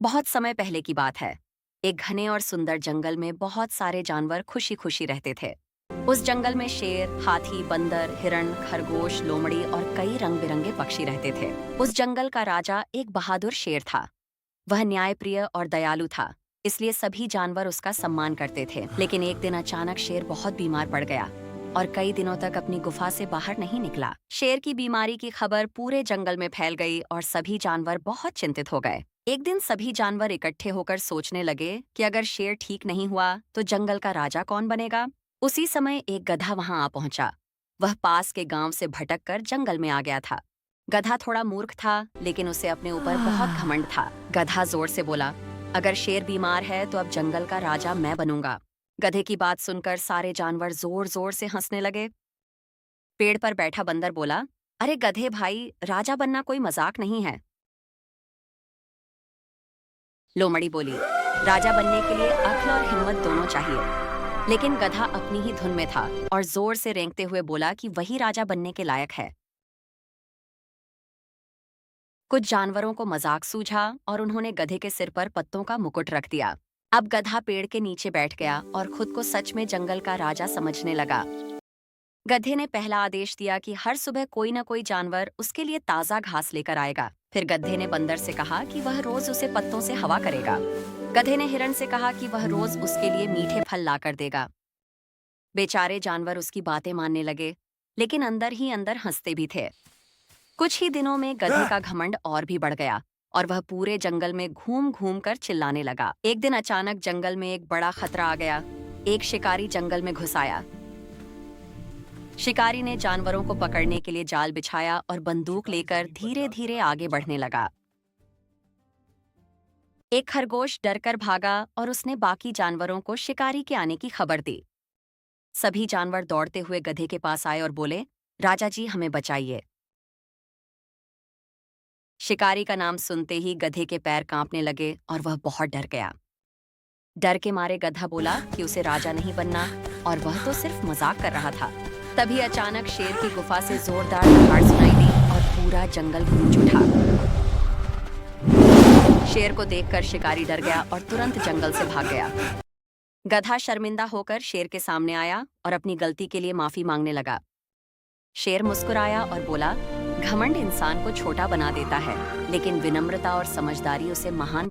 बहुत समय पहले की बात है। एक घने और सुंदर जंगल में बहुत सारे जानवर खुशी खुशी रहते थे। उस जंगल में शेर, हाथी, बंदर, हिरण, खरगोश, लोमड़ी और कई रंग बिरंगे पक्षी रहते थे। उस जंगल का राजा एक बहादुर शेर था। वह न्यायप्रिय और दयालु था, इसलिए सभी जानवर उसका सम्मान करते थे। लेकिन एक दिन अचानक शेर बहुत बीमार पड़ गया और कई दिनों तक अपनी गुफा से बाहर नहीं निकला। शेर की बीमारी की खबर पूरे जंगल में फैल गई और सभी जानवर बहुत चिंतित हो गए। एक दिन सभी जानवर इकट्ठे होकर सोचने लगे कि अगर शेर ठीक नहीं हुआ तो जंगल का राजा कौन बनेगा। उसी समय एक गधा वहां आ पहुंचा। वह पास के गांव से भटक कर जंगल में आ गया था। गधा थोड़ा मूर्ख था, लेकिन उसे अपने ऊपर बहुत घमंड था। गधा जोर से बोला, अगर शेर बीमार है तो अब जंगल का राजा मैं बनूंगा। गधे की बात सुनकर सारे जानवर जोर जोर से हंसने लगे। पेड़ पर बैठा बंदर बोला, अरे गधे भाई, राजा बनना कोई मजाक नहीं है। लोमड़ी बोली, राजा बनने के लिए अक्ल और हिम्मत दोनों चाहिए। लेकिन गधा अपनी ही धुन में था और जोर से रेंगते हुए बोला कि वही राजा बनने के लायक है। कुछ जानवरों को मजाक सूझा और उन्होंने गधे के सिर पर पत्तों का मुकुट रख दिया। अब गधा पेड़ के नीचे बैठ गया और खुद को सच में जंगल का राजा समझने लगा। गधे ने पहला आदेश दिया कि हर सुबह कोई न कोई जानवर उसके लिए ताजा घास लेकर आएगा। फिर गधे ने बंदर से कहा कि वह रोज उसे पत्तों से हवा करेगा। गधे ने हिरण से कहा कि वह रोज उसके लिए मीठे फल लाकर देगा। बेचारे जानवर उसकी बातें मानने लगे, लेकिन अंदर ही अंदर हंसते भी थे। कुछ ही दिनों में गधे का घमंड और भी बढ़ गया और वह पूरे जंगल में घूम घूम कर चिल्लाने लगा। एक दिन अचानक जंगल में एक बड़ा खतरा आ गया। एक शिकारी जंगल में घुस आया। शिकारी ने जानवरों को पकड़ने के लिए जाल बिछाया और बंदूक लेकर धीरे धीरे आगे बढ़ने लगा। एक खरगोश डरकर भागा और उसने बाकी जानवरों को शिकारी के आने की खबर दी। सभी जानवर दौड़ते हुए गधे के पास आए और बोले, राजा जी, हमें बचाइए। शिकारी का नाम सुनते ही गधे के पैर कांपने लगे और वह बहुत डर गया। डर के मारे गधा बोला कि उसे राजा नहीं बनना और वह तो सिर्फ मजाक कर रहा था। तभी अचानक शेर की गुफा से जोरदार दहाड़ सुनाई दी और पूरा जंगल गूंज उठा। शेर को देखकर शिकारी डर गया और तुरंत जंगल से भाग गया। गधा शर्मिंदा होकर शेर के सामने आया और अपनी गलती के लिए माफी मांगने लगा। शेर मुस्कुराया और बोला, घमंड इंसान को छोटा बना देता है, लेकिन विनम्रता और समझदारी उसे महान